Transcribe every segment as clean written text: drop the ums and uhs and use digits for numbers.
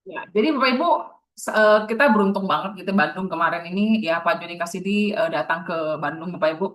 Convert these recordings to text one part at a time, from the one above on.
Ya, jadi Bapak Ibu, kita beruntung banget gitu Bandung kemarin ini ya Pak Joni Kasidi datang ke Bandung Bapak Ibu.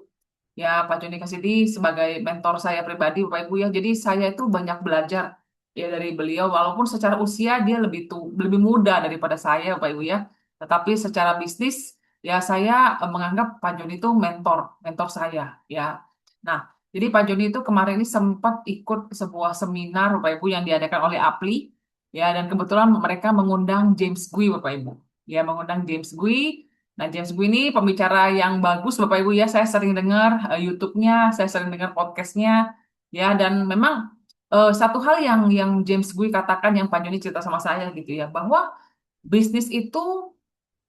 Ya Pak Joni Kasidi sebagai mentor saya pribadi Bapak Ibu ya. Jadi saya itu banyak belajar ya dari beliau walaupun secara usia dia lebih muda daripada saya Bapak Ibu ya. Tetapi secara bisnis ya saya menganggap Pak Joni itu mentor saya ya. Nah, jadi Pak Joni itu kemarin ini sempat ikut sebuah seminar Bapak Ibu yang diadakan oleh APLI. Ya, dan kebetulan mereka mengundang James Gui, Bapak Ibu. Ya, mengundang James Gui. Nah, James Gui ini pembicara yang bagus, Bapak Ibu ya. Saya sering dengar YouTube-nya, saya sering dengar podcast-nya. Ya, dan memang satu hal yang James Gui katakan, yang Pak Joni cerita sama saya gitu ya, bahwa bisnis itu,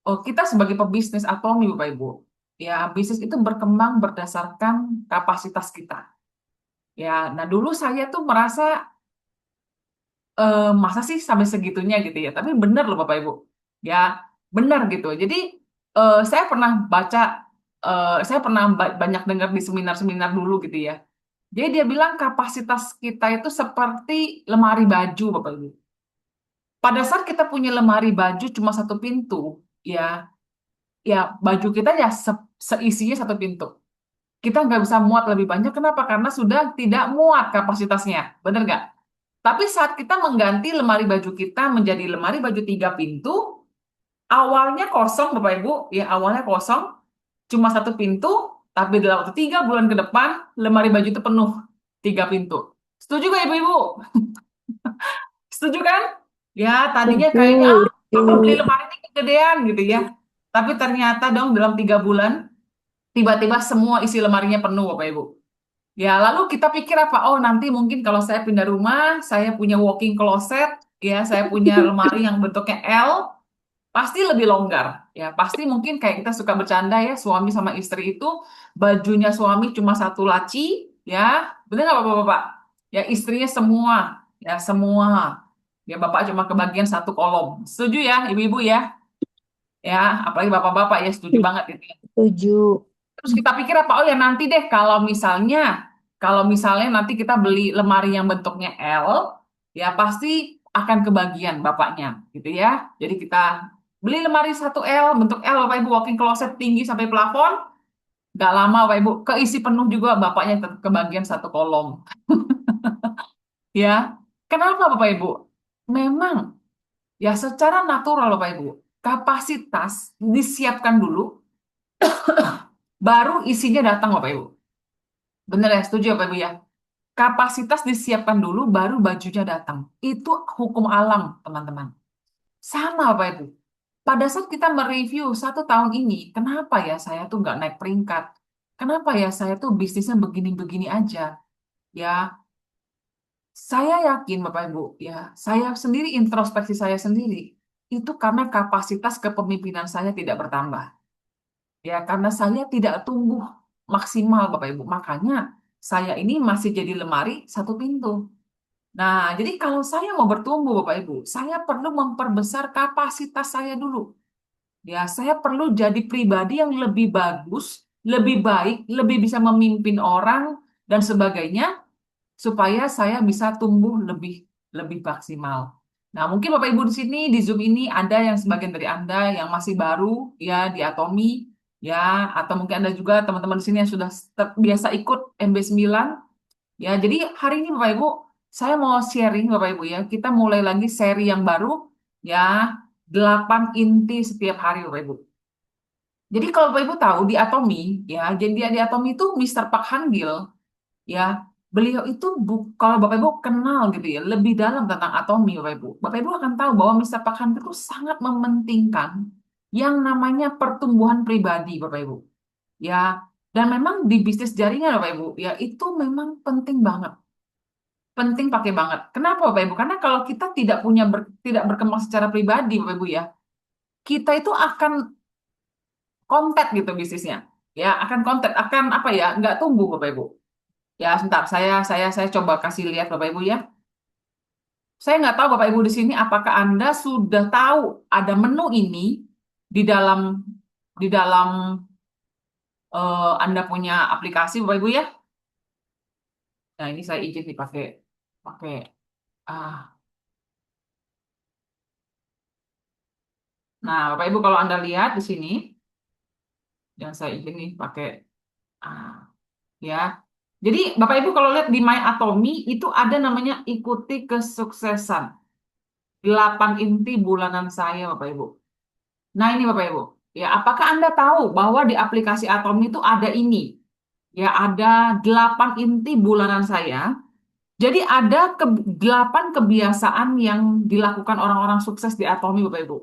kita sebagai pebisnis atomi, Bapak Ibu. Ya, bisnis itu berkembang berdasarkan kapasitas kita. Ya, nah dulu saya tuh merasa masa sih sampai segitunya gitu ya. Tapi benar loh Bapak Ibu. Ya, benar gitu. Jadi saya pernah baca, saya pernah banyak dengar di seminar-seminar dulu gitu ya. Jadi dia bilang kapasitas kita itu seperti lemari baju Bapak Ibu. Pada saat kita punya lemari baju cuma satu pintu, ya, ya baju kita ya seisinya satu pintu. Kita nggak bisa muat lebih banyak. Kenapa? Karena sudah tidak muat kapasitasnya. Benar nggak? Tapi saat kita mengganti lemari baju kita menjadi lemari baju tiga pintu, awalnya kosong, Bapak Ibu, ya awalnya kosong, cuma satu pintu, tapi dalam waktu 3 bulan ke depan, lemari baju itu penuh tiga pintu. Setuju gak Ibu-Ibu? Setuju kan? Ya, tadinya Setuju, kayaknya, aku beli setuju. lemari ini kegedean gitu ya. Tapi ternyata dong dalam 3 bulan, tiba-tiba semua isi lemarinya penuh, Bapak Ibu. Ya, lalu kita pikir apa? Oh, nanti mungkin kalau saya pindah rumah, saya punya walking closet, ya, saya punya lemari yang bentuknya L, pasti lebih longgar. Ya, pasti mungkin kayak kita suka bercanda ya, suami sama istri itu bajunya suami cuma satu laci, ya, bener nggak Bapak-Bapak? Ya, istrinya semua, ya semua. Ya, Bapak cuma kebagian satu kolom. Setuju ya, Ibu-ibu ya? Ya, apalagi Bapak-bapak ya setuju banget gitu ya. Setuju. Terus kita pikir apa? Oh ya nanti deh kalau misalnya nanti kita beli lemari yang bentuknya L, ya pasti akan kebagian bapaknya, gitu ya. Jadi kita beli lemari satu L, bentuk L, Bapak Ibu walking closet tinggi sampai plafon, nggak lama Bapak Ibu keisi penuh juga bapaknya tetap kebagian satu kolom, ya. Kenapa Bapak Ibu? Memang ya secara natural Bapak Ibu, kapasitas disiapkan dulu, baru isinya datang Bapak Ibu. Bener ya, setuju ya Bapak Ibu ya? Kapasitas disiapkan dulu, baru bajunya datang. Itu hukum alam, teman-teman. Sama, Bapak Ibu. Pada saat kita mereview 1 tahun ini, kenapa ya saya tuh nggak naik peringkat? Kenapa ya saya tuh bisnisnya begini-begini aja? Ya, saya yakin, Bapak Ibu, ya, saya sendiri introspeksi saya sendiri. Itu karena kapasitas kepemimpinan saya tidak bertambah. Ya, karena saya tidak tumbuh maksimal, Bapak Ibu. Makanya saya ini masih jadi lemari satu pintu. Nah, jadi kalau saya mau bertumbuh, Bapak Ibu, saya perlu memperbesar kapasitas saya dulu. Ya, saya perlu jadi pribadi yang lebih bagus, lebih baik, lebih bisa memimpin orang dan sebagainya supaya saya bisa tumbuh lebih lebih maksimal. Nah, mungkin Bapak Ibu di sini di Zoom ini ada yang sebagian dari Anda yang masih baru ya di Atomi ya, atau mungkin Anda juga teman-teman di sini yang sudah biasa ikut MB9. Ya, jadi hari ini Bapak Ibu, saya mau sharing Bapak Ibu ya. Kita mulai lagi seri yang baru ya, 8 inti setiap hari Bapak Ibu. Jadi kalau Bapak Ibu tahu di Atomi ya, jadi dia di Atomi itu Mister Park Han-gil ya. Beliau itu kalau Bapak Ibu kenal gitu ya, lebih dalam tentang Atomi Bapak Ibu. Bapak Ibu akan tahu bahwa Mister Park Han-gil itu sangat mementingkan yang namanya pertumbuhan pribadi Bapak Ibu. Ya, dan memang di bisnis jaringan Bapak Ibu, ya itu memang penting banget. Penting pakai banget. Kenapa Bapak Ibu? Karena kalau kita tidak berkembang secara pribadi Bapak Ibu ya, kita itu akan kontak gitu bisnisnya. Ya, akan kontak, akan apa ya? Nggak tumbuh Bapak Ibu. Ya, sebentar saya coba kasih lihat Bapak Ibu ya. Saya nggak tahu Bapak Ibu di sini apakah Anda sudah tahu ada menu ini di dalam di dalam Anda punya aplikasi Bapak Ibu ya. Nah, ini saya izin dipakai pakai ah Nah, Bapak Ibu kalau Anda lihat di sini, yang saya ini pakai ah, ya. Jadi Bapak Ibu kalau lihat di My Atomy itu ada namanya ikuti kesuksesan 8 inti bulanan saya Bapak Ibu. Nah, ini Bapak Ibu. Ya, apakah Anda tahu bahwa di aplikasi Atomy itu ada ini? Ya, ada 8 inti bulanan saya. Jadi ada 8 kebiasaan yang dilakukan orang-orang sukses di Atomy Bapak Ibu.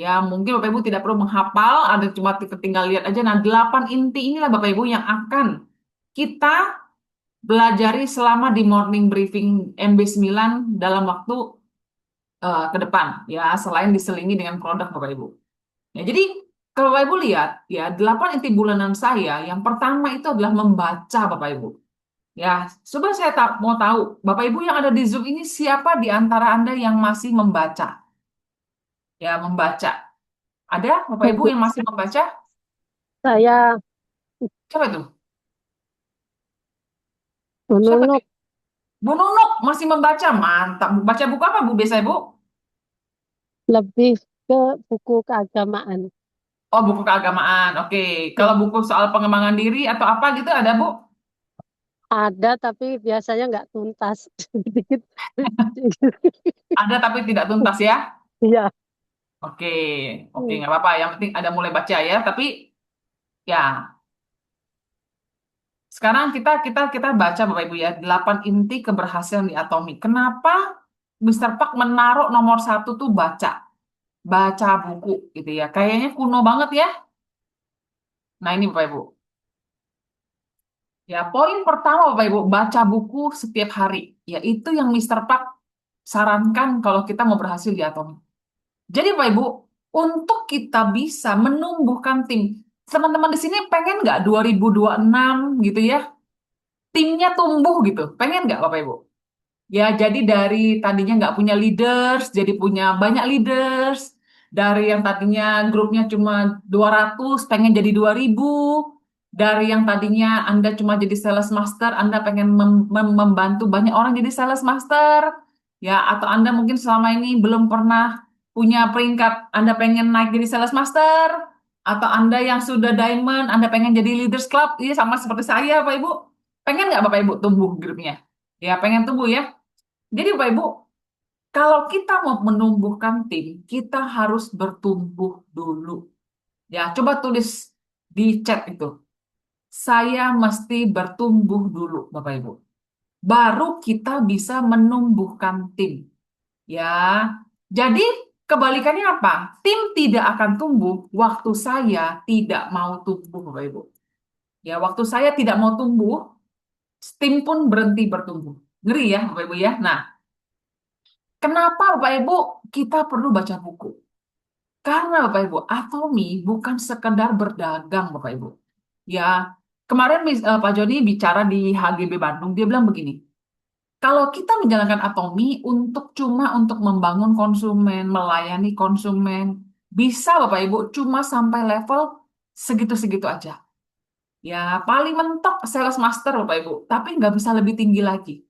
Ya, mungkin Bapak Ibu tidak perlu menghafal, ada cuma tinggal lihat aja. Nah, 8 inti inilah Bapak Ibu yang akan kita belajari selama di morning briefing MB9 dalam waktu ke depan. Ya, selain diselingi dengan produk Bapak Ibu. Ya, jadi kalau Bapak Ibu lihat, ya 8 inti bulanan saya, yang pertama itu adalah membaca Bapak Ibu. Ya, coba saya mau tahu, Bapak Ibu yang ada di Zoom ini siapa di antara Anda yang masih membaca? Ya, membaca. Ada Bapak Ibu yang masih membaca? Saya Siapa itu? Siapa itu? menunuk Bu Nunuk masih membaca. Mantap. Baca buku apa Bu biasa Bu? lebih ke buku keagamaan. Oh, buku keagamaan. Oke. Kalau Ya, buku soal pengembangan diri atau apa gitu ada Bu? ada tapi biasanya nggak tuntas. Dikit. Ada tapi tidak tuntas ya. Iya. Oke. Oke, Hmm. nggak apa-apa. Yang penting ada mulai baca ya. Tapi ya, sekarang kita baca Bapak Ibu ya, 8 inti keberhasilan di Atomi. Kenapa Mister Park menaruh nomor satu tuh baca, baca buku gitu ya. Kayaknya kuno banget ya. Nah ini Bapak Ibu. Ya, poin pertama Bapak Ibu, baca buku setiap hari. Ya, itu yang Mister Park sarankan kalau kita mau berhasil di Atomi. Jadi Bapak Ibu, untuk kita bisa menumbuhkan tim, teman-teman di sini pengen nggak 2026 gitu ya, timnya tumbuh gitu. Pengen nggak Bapak Ibu? Ya, jadi dari tadinya nggak punya leaders, jadi punya banyak leaders. Dari yang tadinya grupnya cuma 200, pengen jadi 2.000. Dari yang tadinya Anda cuma jadi sales master, Anda pengen membantu banyak orang jadi sales master. Ya, atau Anda mungkin selama ini belum pernah punya peringkat, Anda pengen naik jadi sales master. Atau Anda yang sudah diamond, Anda pengen jadi leaders club. Iya, sama seperti saya, Pak Ibu. Pengen nggak Bapak Ibu tumbuh grupnya? Ya, pengen tumbuh ya. Jadi Bapak Ibu, kalau kita mau menumbuhkan tim, kita harus bertumbuh dulu. Ya, coba tulis di chat itu. Saya mesti bertumbuh dulu, Bapak Ibu. Baru kita bisa menumbuhkan tim. Ya. Jadi kebalikannya apa? Tim tidak akan tumbuh waktu saya tidak mau tumbuh, Bapak Ibu. Ya, waktu saya tidak mau tumbuh, tim pun berhenti bertumbuh. Ngeri ya, Bapak Ibu ya. Nah, kenapa Bapak Ibu kita perlu baca buku? Karena Bapak Ibu, Atomi bukan sekedar berdagang Bapak Ibu. Ya, kemarin Pak Joni bicara di HGB Bandung, dia bilang begini, kalau kita menjalankan Atomi cuma untuk membangun konsumen, melayani konsumen, bisa Bapak Ibu cuma sampai level segitu-segitu aja. Ya, paling mentok sales master Bapak Ibu, tapi nggak bisa lebih tinggi lagi.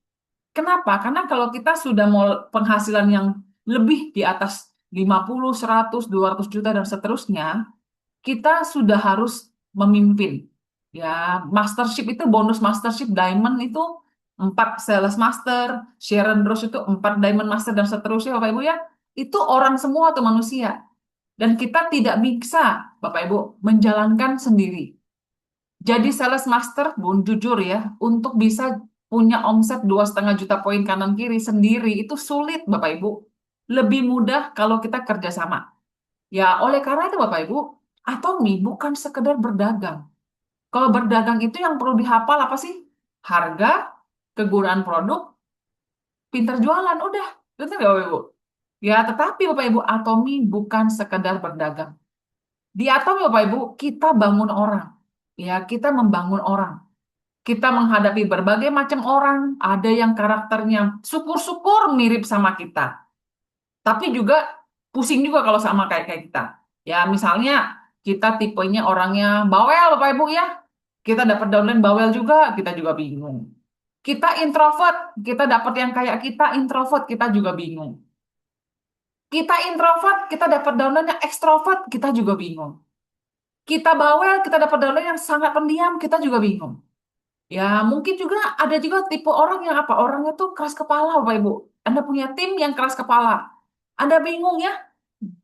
Kenapa? Karena kalau kita sudah mau penghasilan yang lebih di atas 50, 100, 200 juta dan seterusnya, kita sudah harus memimpin. Ya, mastership itu bonus mastership diamond itu 4 sales master, Sharon Rose itu 4 diamond master dan seterusnya Bapak Ibu ya. Itu orang semua tuh manusia. Dan kita tidak bisa Bapak Ibu menjalankan sendiri. Jadi sales master, Bun, jujur ya, untuk bisa punya omset 2,5 juta poin kanan kiri sendiri itu sulit, Bapak Ibu. Lebih mudah kalau kita kerjasama. Ya, oleh karena itu Bapak Ibu, Atomi bukan sekedar berdagang. Kalau berdagang itu yang perlu dihafal apa sih? Harga, kegunaan produk, pintar jualan, udah. Betul nggak Bapak Ibu? Ya, tetapi Bapak Ibu, Atomi bukan sekedar berdagang. Di Atomi Bapak Ibu, kita bangun orang. Ya, kita membangun orang. Kita menghadapi berbagai macam orang, ada yang karakternya syukur-syukur mirip sama kita, tapi juga pusing juga kalau sama kayak kayak kita. Ya, misalnya kita tipenya orangnya bawel, Bapak Ibu ya. Kita dapat downline bawel juga, kita juga bingung. Kita introvert, kita dapat yang kayak kita introvert, kita juga bingung. Kita introvert, kita dapat downline yang ekstrovert, kita juga bingung. Kita bawel, kita dapat downline yang sangat pendiam, kita juga bingung. Ya, mungkin juga ada juga tipe orang yang apa? Orangnya tuh keras kepala, Bapak Ibu. Anda punya tim yang keras kepala. Anda bingung ya,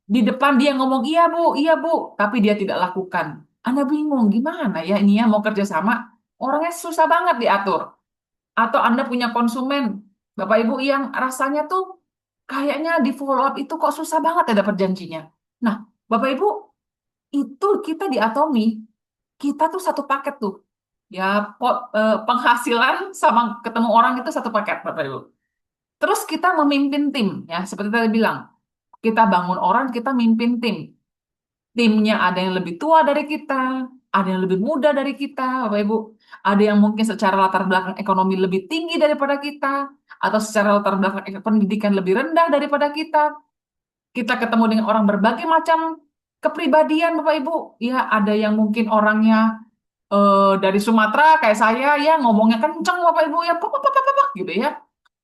di depan dia ngomong iya bu, tapi dia tidak lakukan. Anda bingung gimana ya ini ya mau kerja sama, orangnya susah banget diatur. Atau Anda punya konsumen, Bapak Ibu yang rasanya tuh kayaknya di follow up itu kok susah banget ya dapat janjinya. Nah, Bapak Ibu, itu kita di Atomi, kita tuh satu paket tuh. Ya, penghasilan sama ketemu orang itu satu paket, Bapak Ibu. Terus kita memimpin tim, ya, seperti tadi bilang, kita bangun orang, kita mimpin tim. Timnya ada yang lebih tua dari kita, ada yang lebih muda dari kita, Bapak Ibu. Ada yang mungkin secara latar belakang ekonomi lebih tinggi daripada kita, atau secara latar belakang pendidikan lebih rendah daripada kita. Kita ketemu dengan orang berbagai macam kepribadian, Bapak Ibu. Ya, ada yang mungkin orangnya dari Sumatera kayak saya, ya ngomongnya kenceng, Bapak Ibu, ya, pop, pop, pop, pop, pop, gitu ya.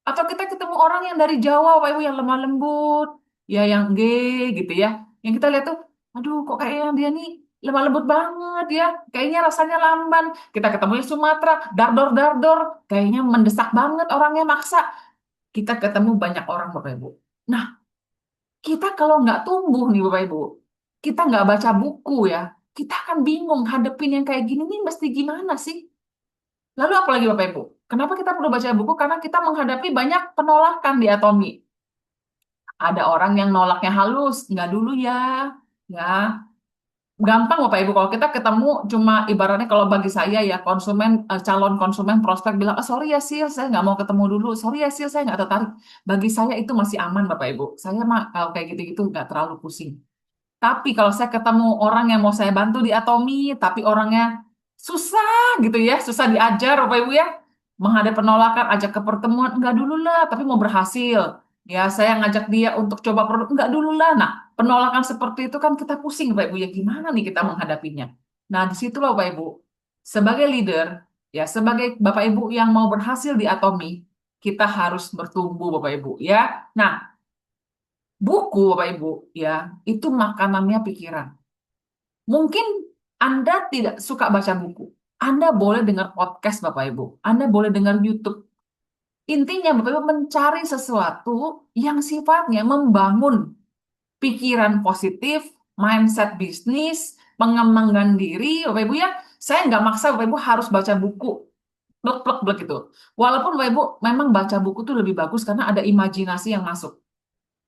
Atau kita ketemu orang yang dari Jawa, Bapak Ibu, yang lemah lembut, ya yang G gitu ya. Yang kita lihat tuh, aduh kok kayak yang dia nih lemah lembut banget ya. Kayaknya rasanya lamban. Kita ketemu yang Sumatera, dardor dardor, kayaknya mendesak banget orangnya maksa. Kita ketemu banyak orang, Bapak Ibu. Nah, kita kalau nggak tumbuh nih, Bapak Ibu, kita nggak baca buku ya, kita akan bingung hadepin yang kayak gini nih mesti gimana sih? Lalu apalagi Bapak Ibu? Kenapa kita perlu baca buku? Karena kita menghadapi banyak penolakan di Atomi. Ada orang yang nolaknya halus, nggak dulu ya. Ya, gampang Bapak Ibu. Kalau kita ketemu cuma ibaratnya kalau bagi saya ya konsumen, calon konsumen prospek bilang, oh, sorry ya Sil, saya nggak mau ketemu dulu. Sorry ya Sil, saya nggak tertarik. Bagi saya itu masih aman Bapak Ibu. Saya mah kalau kayak gitu-gitu nggak terlalu pusing. Tapi kalau saya ketemu orang yang mau saya bantu di Atomi, tapi orangnya susah gitu ya, susah diajar, Bapak Ibu ya, menghadapi penolakan, ajak ke pertemuan, enggak dulu lah, tapi mau berhasil. Ya, saya ngajak dia untuk coba produk, enggak dulu lah. Nah, penolakan seperti itu kan kita pusing, Bapak Ibu, ya gimana nih kita menghadapinya? Nah, disitulah Bapak Ibu, sebagai leader, ya sebagai Bapak Ibu yang mau berhasil di Atomi, kita harus bertumbuh, Bapak Ibu, ya. Nah, buku, Bapak Ibu, ya, itu makanannya pikiran. Mungkin Anda tidak suka baca buku. Anda boleh dengar podcast, Bapak Ibu. Anda boleh dengar YouTube. Intinya, Bapak Ibu mencari sesuatu yang sifatnya membangun pikiran positif, mindset bisnis, pengembangan diri, Bapak Ibu ya. Saya nggak maksa Bapak Ibu harus baca buku. Blek, blek, blek gitu. Walaupun Bapak Ibu memang baca buku itu lebih bagus karena ada imajinasi yang masuk.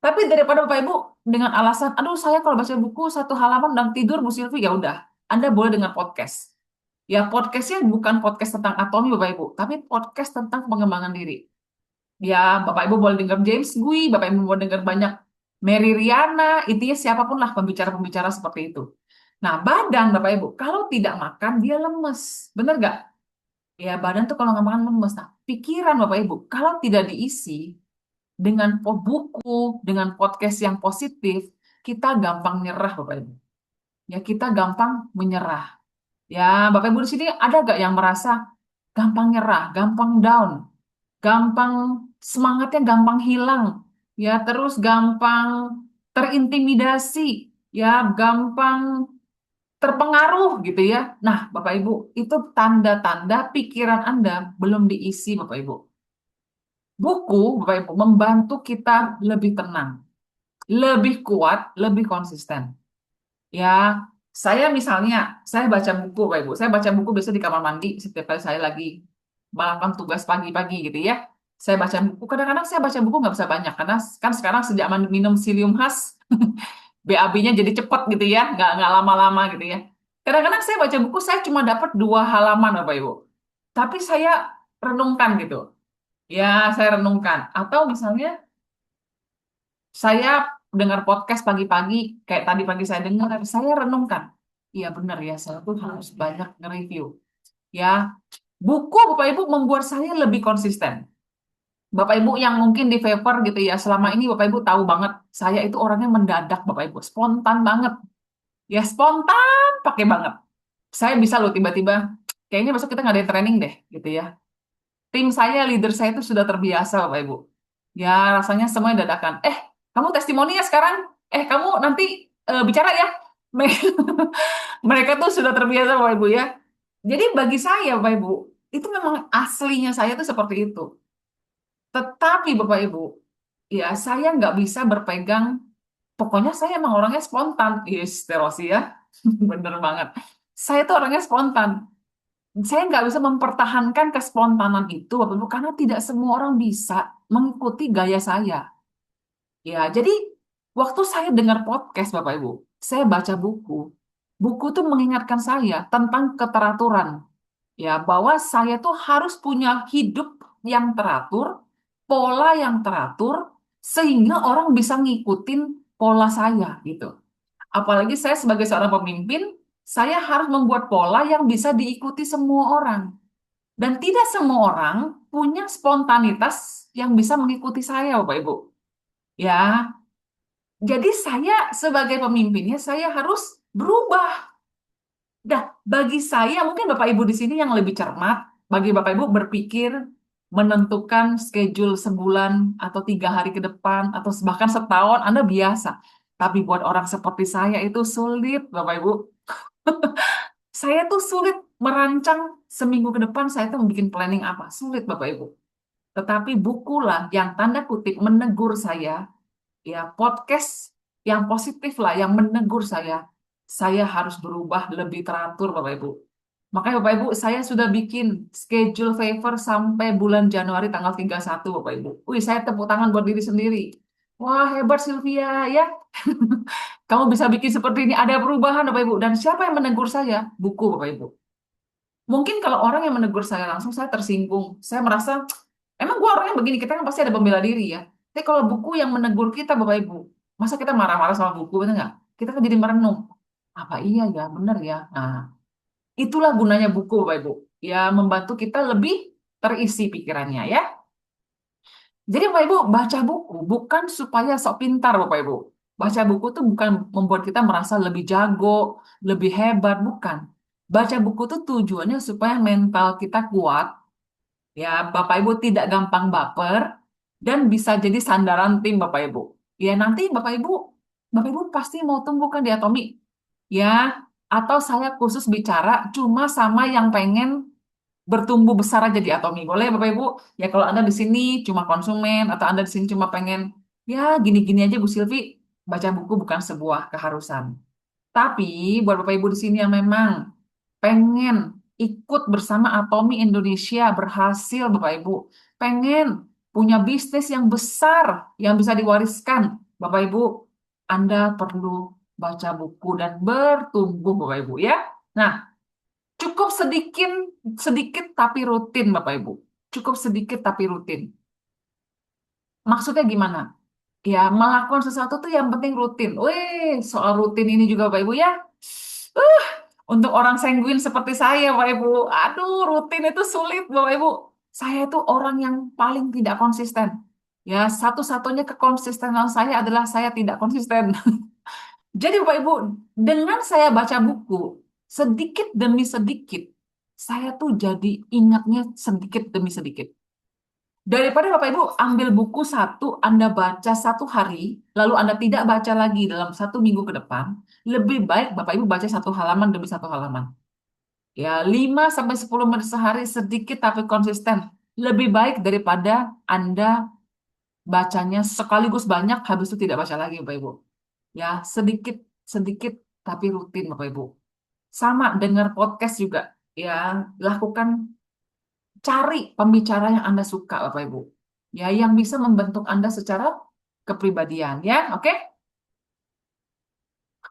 Tapi daripada Bapak Ibu dengan alasan, aduh saya kalau baca buku satu halaman dan tidur Bu Silvi, ya udah. Anda boleh dengar podcast. Ya podcastnya bukan podcast tentang atomi Bapak Ibu, tapi podcast tentang pengembangan diri. Ya Bapak Ibu boleh dengar James Gui, Bapak Ibu boleh dengar banyak Mary Riana, intinya siapapun lah pembicara-pembicara seperti itu. Nah badan Bapak Ibu, kalau tidak makan dia lemes. Bener nggak? Ya badan tuh kalau nggak makan lemes. Nah pikiran Bapak Ibu, kalau tidak diisi, dengan buku, dengan podcast yang positif, kita gampang nyerah, Bapak Ibu. Ya, kita gampang menyerah. Ya, Bapak Ibu di sini ada gak yang merasa gampang nyerah, gampang down, gampang semangatnya gampang hilang, ya, terus gampang terintimidasi, ya, gampang terpengaruh gitu ya. Nah, Bapak Ibu, itu tanda-tanda pikiran Anda belum diisi, Bapak Ibu. Buku, Bapak Ibu, membantu kita lebih tenang, lebih kuat, lebih konsisten. Ya, saya misalnya, saya baca buku, Pak Ibu. Saya baca buku biasa di kamar mandi setiap kali saya lagi melakukan tugas pagi-pagi gitu ya. Saya baca buku. Kadang-kadang saya baca buku nggak bisa banyak karena kan sekarang sejak minum Psyllium Has, BAB-nya jadi cepat gitu ya, nggak lama-lama gitu ya. Kadang-kadang saya baca buku, saya cuma dapat 2 halaman, Bapak Ibu. Tapi saya renungkan gitu. Ya, saya renungkan. Atau misalnya saya dengar podcast pagi-pagi, kayak tadi pagi saya dengar, saya renungkan. Iya benar ya, saya tuh harus banyak nge-review. Ya, buku Bapak Ibu membuat saya lebih konsisten. Bapak Ibu yang mungkin di favor gitu ya, selama ini Bapak Ibu tahu banget, saya itu orangnya mendadak Bapak Ibu, spontan banget. Ya spontan, pakai banget. Saya bisa loh tiba-tiba, kayaknya besok kita ngadain training deh, gitu ya. Tim saya, leader saya itu sudah terbiasa Bapak Ibu. Ya rasanya semuanya dadakan. Kamu testimoni ya sekarang. Kamu nanti bicara ya. Mereka tuh sudah terbiasa Bapak Ibu ya. Jadi bagi saya Bapak Ibu, itu memang aslinya saya tuh seperti itu. Tetapi Bapak Ibu, ya saya nggak bisa berpegang, pokoknya saya emang orangnya spontan. Yes, Terosi ya. Bener banget. Saya tuh orangnya spontan. Saya nggak bisa mempertahankan kespontanan itu, Bapak Ibu, karena tidak semua orang bisa mengikuti gaya saya. Ya, jadi waktu saya dengar podcast, Bapak Ibu, saya baca buku. Buku tuh mengingatkan saya tentang keteraturan. Ya, bahwa saya tuh harus punya hidup yang teratur, pola yang teratur, sehingga orang bisa ngikutin pola saya gitu. Apalagi saya sebagai seorang pemimpin, saya harus membuat pola yang bisa diikuti semua orang. Dan tidak semua orang punya spontanitas yang bisa mengikuti saya, Bapak Ibu. Ya, jadi saya sebagai pemimpinnya, saya harus berubah. Dah, bagi saya, mungkin Bapak Ibu di sini yang lebih cermat, bagi Bapak Ibu berpikir menentukan schedule sebulan atau 3 hari ke depan, atau bahkan setahun, Anda biasa. Tapi buat orang seperti saya itu sulit, Bapak Ibu. Saya tuh sulit merancang seminggu ke depan, saya tuh bikin planning apa. Sulit, Bapak Ibu. Tetapi bukulah yang tanda kutip menegur saya, ya podcast yang positif lah, yang menegur saya harus berubah lebih teratur, Bapak Ibu. Makanya Bapak Ibu, saya sudah bikin schedule favor sampai bulan Januari tanggal 31, Bapak Ibu. Wih, saya tepuk tangan buat diri sendiri. Wah, hebat Sylvia ya. Kamu bisa bikin seperti ini, ada perubahan Bapak Ibu. Dan siapa yang menegur saya? Buku, Bapak Ibu. Mungkin kalau orang yang menegur saya langsung, saya tersinggung. Saya merasa, emang gua orangnya begini, kita kan pasti ada pembela diri ya. Tapi kalau buku yang menegur kita, Bapak Ibu, masa kita marah-marah sama buku, benar nggak? Kita kan jadi merenung. Apa iya ya, benar ya? Nah, itulah gunanya buku, Bapak Ibu. Ya, membantu kita lebih terisi pikirannya ya. Jadi Bapak Ibu, baca buku bukan supaya sok pintar, Bapak Ibu. Baca buku tuh bukan membuat kita merasa lebih jago, lebih hebat, bukan. Baca buku tuh tujuannya supaya mental kita kuat, ya, Bapak Ibu tidak gampang baper, dan bisa jadi sandaran tim, Bapak Ibu. Ya, nanti Bapak Ibu pasti mau tumbuh kan di Atomi. Ya, atau saya khusus bicara cuma sama yang pengen bertumbuh besar aja di Atomi. Boleh Bapak Ibu? Ya kalau Anda di sini cuma konsumen atau Anda di sini cuma pengen ya gini-gini aja Bu Silvi, baca buku bukan sebuah keharusan. Tapi buat Bapak Ibu di sini yang memang pengen ikut bersama Atomi Indonesia berhasil Bapak Ibu, pengen punya bisnis yang besar yang bisa diwariskan, Bapak Ibu, Anda perlu baca buku dan bertumbuh Bapak Ibu ya. Nah, cukup sedikit, sedikit tapi rutin, Bapak Ibu. Cukup sedikit tapi rutin. Maksudnya gimana? Ya, melakukan sesuatu tuh yang penting rutin. Wih, soal rutin ini juga, Bapak Ibu ya. Uh, untuk orang sanguin seperti saya, Bapak Ibu. Aduh, rutin itu sulit, Bapak Ibu. Saya itu orang yang paling tidak konsisten. Ya, satu-satunya kekonsistenan saya adalah saya tidak konsisten. Jadi Bapak Ibu, dengan saya baca buku, sedikit demi sedikit, saya tuh jadi ingatnya sedikit demi sedikit. Daripada Bapak Ibu ambil buku satu, Anda baca 1 hari, lalu Anda tidak baca lagi dalam 1 minggu ke depan, lebih baik Bapak Ibu baca 1 halaman demi 1 halaman. Ya, 5 sampai 10 menit sehari sedikit tapi konsisten. Lebih baik daripada Anda bacanya sekaligus banyak, habis itu tidak baca lagi Bapak Ibu. Ya, sedikit sedikit tapi rutin Bapak Ibu. Sama dengar podcast juga. Ya, lakukan, cari pembicara yang Anda suka Bapak Ibu. Ya, yang bisa membentuk Anda secara kepribadian ya. Oke?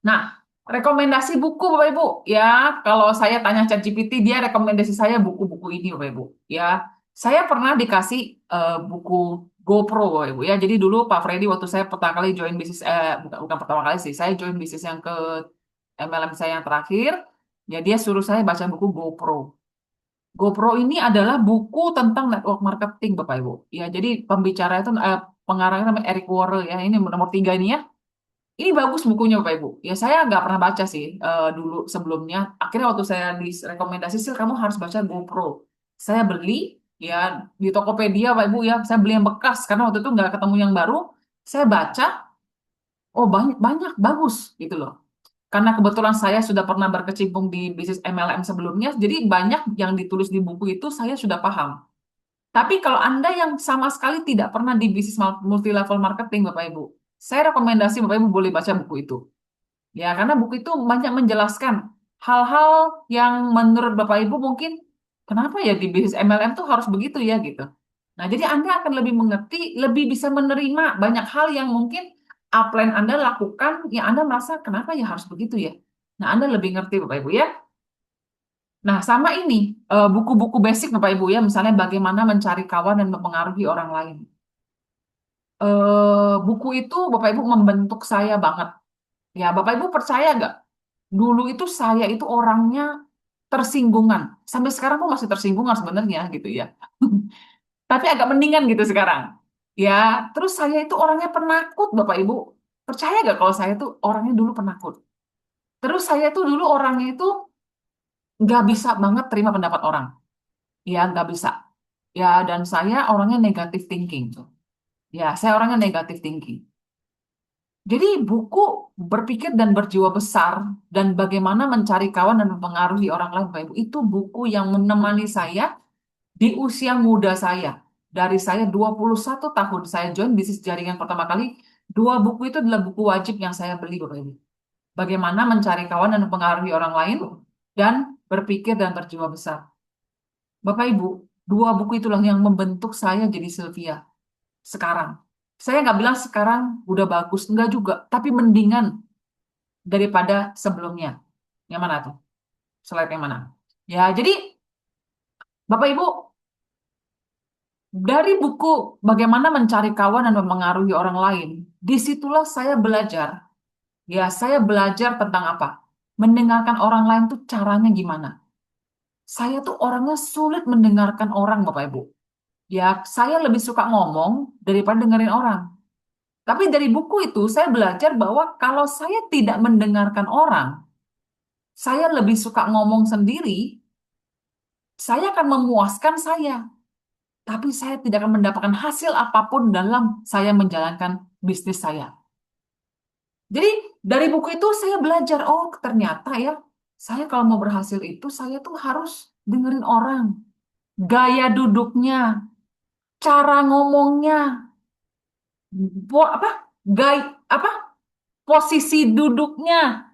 Nah, rekomendasi buku Bapak Ibu. Ya, kalau saya tanya ChatGPT, dia rekomendasi saya buku-buku ini Bapak Ibu. Ya, saya pernah dikasih buku GoPro Bapak Ibu ya. Jadi dulu Pak Freddy waktu saya pertama kali join bisnis, bukan pertama kali sih, saya join bisnis yang ke MLM saya yang terakhir. Ya, dia suruh saya baca buku GoPro. GoPro ini adalah buku tentang network marketing, Bapak Ibu. Ya, jadi pembicara itu pengarangnya namanya Eric Worre ya. Ini nomor 3 ini ya. Ini bagus bukunya, Bapak Ibu. Ya, saya nggak pernah baca sih dulu sebelumnya. Akhirnya waktu saya direkomendasi sih kamu harus baca GoPro. Saya beli ya di Tokopedia, Bapak Ibu ya. Saya beli yang bekas karena waktu itu nggak ketemu yang baru. Saya baca. Oh, banyak banyak bagus gitu loh. Karena kebetulan saya sudah pernah berkecimpung di bisnis MLM sebelumnya, jadi banyak yang ditulis di buku itu saya sudah paham. Tapi kalau Anda yang sama sekali tidak pernah di bisnis multi level marketing, Bapak Ibu, saya rekomendasi Bapak Ibu boleh baca buku itu. Ya, karena buku itu banyak menjelaskan hal-hal yang menurut Bapak Ibu mungkin kenapa ya di bisnis MLM tuh harus begitu ya gitu. Nah, jadi Anda akan lebih mengerti, lebih bisa menerima banyak hal yang mungkin upline Anda lakukan, yang Anda merasa kenapa ya harus begitu ya. Nah, Anda lebih ngerti Bapak Ibu ya. Nah, sama ini buku-buku basic Bapak Ibu ya, misalnya bagaimana mencari kawan dan mempengaruhi orang lain. Buku itu Bapak Ibu membentuk saya banget. Ya, Bapak Ibu percaya nggak? Dulu itu saya itu orangnya tersinggungan. Sampai sekarang pun masih tersinggungan sebenarnya gitu ya. Tapi agak mendingan gitu sekarang. Ya, terus saya itu orangnya penakut, Bapak Ibu. Percaya nggak kalau saya tuh orangnya dulu penakut? Terus saya tuh dulu orangnya itu nggak bisa banget terima pendapat orang. Ya, nggak bisa. Ya, dan saya orangnya negatif thinking tuh. Ya, saya orangnya negatif thinking. Jadi buku Berpikir dan Berjiwa Besar dan Bagaimana Mencari Kawan dan Mempengaruhi Orang Lain, Bapak Ibu, itu buku yang menemani saya di usia muda saya. Dari saya 21 tahun saya join bisnis jaringan pertama kali, dua buku itu adalah buku wajib yang saya beli, Bapak Ibu. Bagaimana Mencari Kawan dan Mempengaruhi Orang Lain dan Berpikir dan Berjiwa Besar. Bapak Ibu, dua buku itulah yang membentuk saya jadi Sylvia sekarang. Saya nggak bilang sekarang udah bagus, enggak juga, tapi mendingan daripada sebelumnya. Yang mana tuh? Slide yang mana? Ya, jadi Bapak Ibu, dari buku Bagaimana Mencari Kawan dan Mempengaruhi Orang Lain, disitulah saya belajar. Ya, saya belajar tentang apa? Mendengarkan orang lain tuh caranya gimana? Saya tuh orangnya sulit mendengarkan orang, Bapak Ibu. Ya, saya lebih suka ngomong daripada dengerin orang. Tapi dari buku itu saya belajar bahwa kalau saya tidak mendengarkan orang, saya lebih suka ngomong sendiri, saya akan memuaskan saya. Tapi saya tidak akan mendapatkan hasil apapun dalam saya menjalankan bisnis saya. Jadi dari buku itu saya belajar, oh ternyata ya, saya kalau mau berhasil itu saya tuh harus dengerin orang, gaya duduknya, cara ngomongnya, apa, gaya apa, posisi duduknya.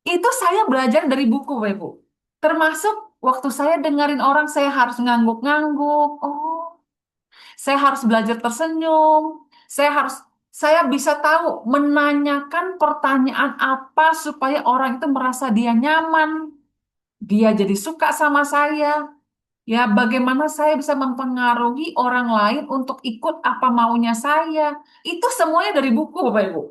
Itu saya belajar dari buku, Bapak Ibu. Termasuk waktu saya dengerin orang, saya harus ngangguk-ngangguk. Oh, saya harus belajar tersenyum. Saya bisa tahu menanyakan pertanyaan apa supaya orang itu merasa dia nyaman, dia jadi suka sama saya. Ya, bagaimana saya bisa mempengaruhi orang lain untuk ikut apa maunya saya. Itu semuanya dari buku, Bapak Ibu.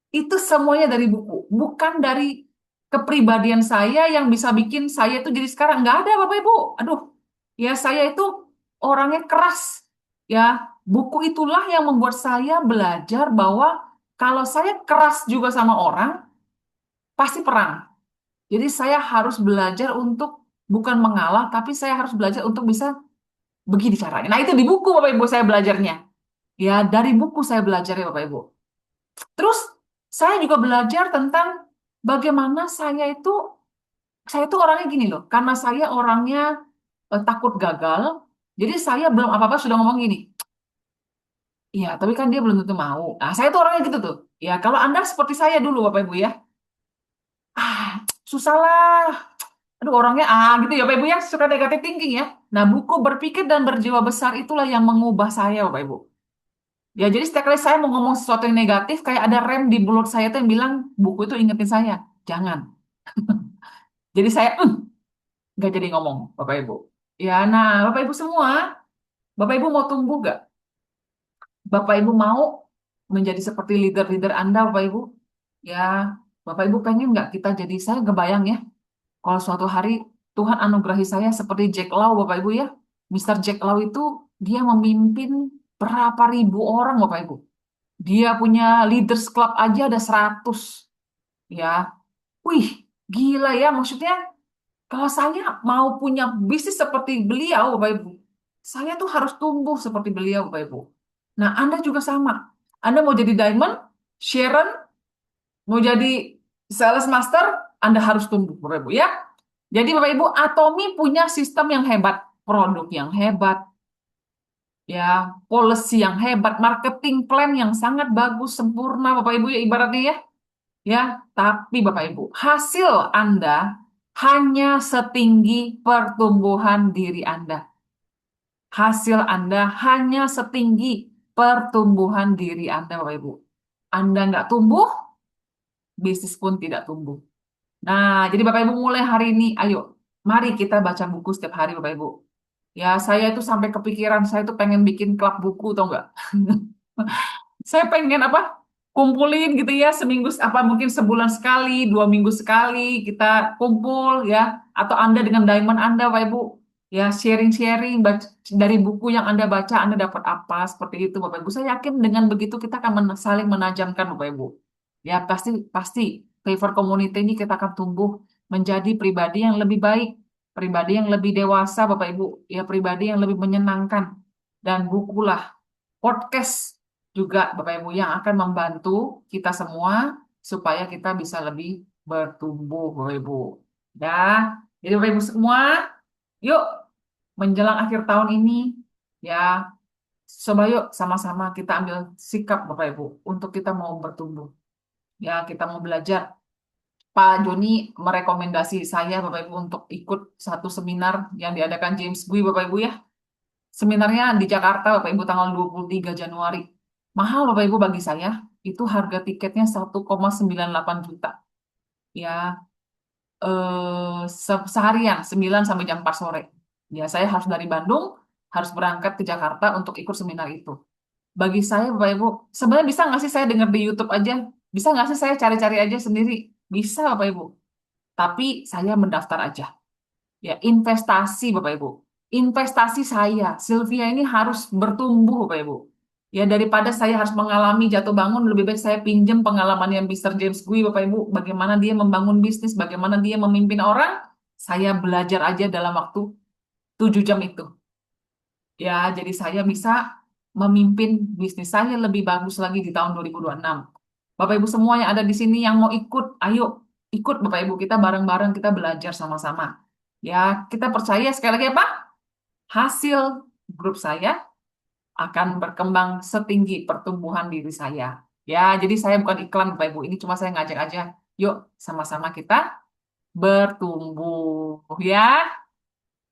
Itu semuanya dari buku, bukan dari kepribadian saya yang bisa bikin saya itu jadi sekarang. Nggak ada, Bapak Ibu. Aduh, ya saya itu orangnya keras. Ya, buku itulah yang membuat saya belajar bahwa kalau saya keras juga sama orang, pasti perang. Jadi saya harus belajar untuk bukan mengalah, tapi saya harus belajar untuk bisa begini caranya. Nah, itu di buku, Bapak Ibu, saya belajarnya. Ya, dari buku saya belajar ya, Bapak Ibu. Terus saya juga belajar tentang bagaimana saya itu orangnya gini loh, karena saya orangnya takut gagal, jadi saya belum apa-apa sudah ngomong gini, iya tapi kan dia belum tentu mau. Nah saya tuh orangnya gitu tuh. Ya kalau Anda seperti saya dulu Bapak Ibu ya, susah lah, aduh orangnya gitu ya Bapak Ibu ya, suka negatif thinking ya. Nah buku Berpikir dan Berjiwa Besar itulah yang mengubah saya Bapak Ibu. Ya jadi setiap kali saya mau ngomong sesuatu yang negatif, kayak ada rem di mulut saya tuh yang bilang, buku itu ingetin saya, jangan. Jadi saya nggak jadi ngomong, Bapak Ibu. Ya, nah Bapak Ibu semua, Bapak Ibu mau tumbuh nggak? Bapak Ibu mau menjadi seperti leader-leader Anda, Bapak Ibu? Ya, Bapak Ibu pengen nggak kita jadi, saya kebayang ya, kalau suatu hari Tuhan anugerahi saya seperti Jack Lau, Bapak Ibu ya. Mister Jack Lau itu, dia memimpin berapa ribu orang, Bapak Ibu. Dia punya leaders club aja ada 100. Ya, wih, gila ya, maksudnya kalau saya mau punya bisnis seperti beliau, Bapak Ibu, saya tuh harus tumbuh seperti beliau, Bapak Ibu. Nah, Anda juga sama. Anda mau jadi Diamond, Sharon, Mau jadi sales master, Anda harus tumbuh, Bapak Ibu ya. Jadi Bapak Ibu, Atomi punya sistem yang hebat, produk yang hebat, ya, policy yang hebat, marketing plan yang sangat bagus, sempurna, Bapak Ibu ya ibaratnya ya. Ya, tapi Bapak Ibu, hasil Anda hanya setinggi pertumbuhan diri Anda. Hasil Anda hanya setinggi pertumbuhan diri Anda, Bapak Ibu. Anda nggak tumbuh, bisnis pun tidak tumbuh. Nah, jadi Bapak Ibu mulai hari ini, ayo, mari kita baca buku setiap hari, Bapak Ibu. Ya, saya itu sampai kepikiran, saya itu pengen bikin klub buku, tau nggak? Saya pengen apa? Kumpulin gitu ya, seminggu, apa mungkin sebulan sekali, 2 minggu sekali, kita kumpul ya. Atau Anda dengan diamond Anda, Bapak Ibu. Ya, sharing-sharing dari buku yang Anda baca, Anda dapat apa, seperti itu, Bapak Ibu. Saya yakin dengan begitu kita akan saling menajamkan, Bapak Ibu. Ya, pasti, pasti favor community ini kita akan tumbuh menjadi pribadi yang lebih baik, pribadi yang lebih dewasa, Bapak Ibu. Ya, pribadi yang lebih menyenangkan. Dan bukulah, podcast juga, Bapak Ibu, yang akan membantu kita semua supaya kita bisa lebih bertumbuh, Bapak Ibu. Dah, jadi Bapak Ibu semua, yuk menjelang akhir tahun ini, ya, coba yuk sama-sama kita ambil sikap, Bapak Ibu, untuk kita mau bertumbuh. Ya, kita mau belajar. Pak Joni merekomendasi saya, Bapak Ibu, untuk ikut satu seminar yang diadakan James Bui, Bapak Ibu ya. Seminarnya di Jakarta, Bapak Ibu, tanggal 23 Januari. Mahal, Bapak Ibu, bagi saya. Itu harga tiketnya 1,98 juta. Ya, seharian, 9 sampai jam 4 sore. Ya, saya harus dari Bandung, harus berangkat ke Jakarta untuk ikut seminar itu. Bagi saya, Bapak Ibu, sebenarnya bisa nggak sih saya dengar di YouTube aja? Bisa nggak sih saya cari-cari aja sendiri? Bisa, Bapak Ibu. Tapi saya mendaftar aja. Ya, investasi Bapak Ibu. Investasi saya, Sylvia ini harus bertumbuh Bapak Ibu. Ya, daripada saya harus mengalami jatuh bangun, lebih baik saya pinjam pengalaman yang Mr. James Gui, Bapak Ibu. Bagaimana dia membangun bisnis, bagaimana dia memimpin orang. Saya belajar aja dalam waktu 7 jam itu. Ya, jadi saya bisa memimpin bisnis saya lebih bagus lagi di tahun 2026. Bapak Ibu semua yang ada di sini yang mau ikut, ayo ikut Bapak Ibu. Kita bareng-bareng, kita belajar sama-sama. Ya, kita percaya sekali lagi apa? Hasil grup saya akan berkembang setinggi pertumbuhan diri saya. Ya, jadi saya bukan iklan Bapak Ibu. Ini cuma saya ngajak aja. Yuk, sama-sama kita bertumbuh ya.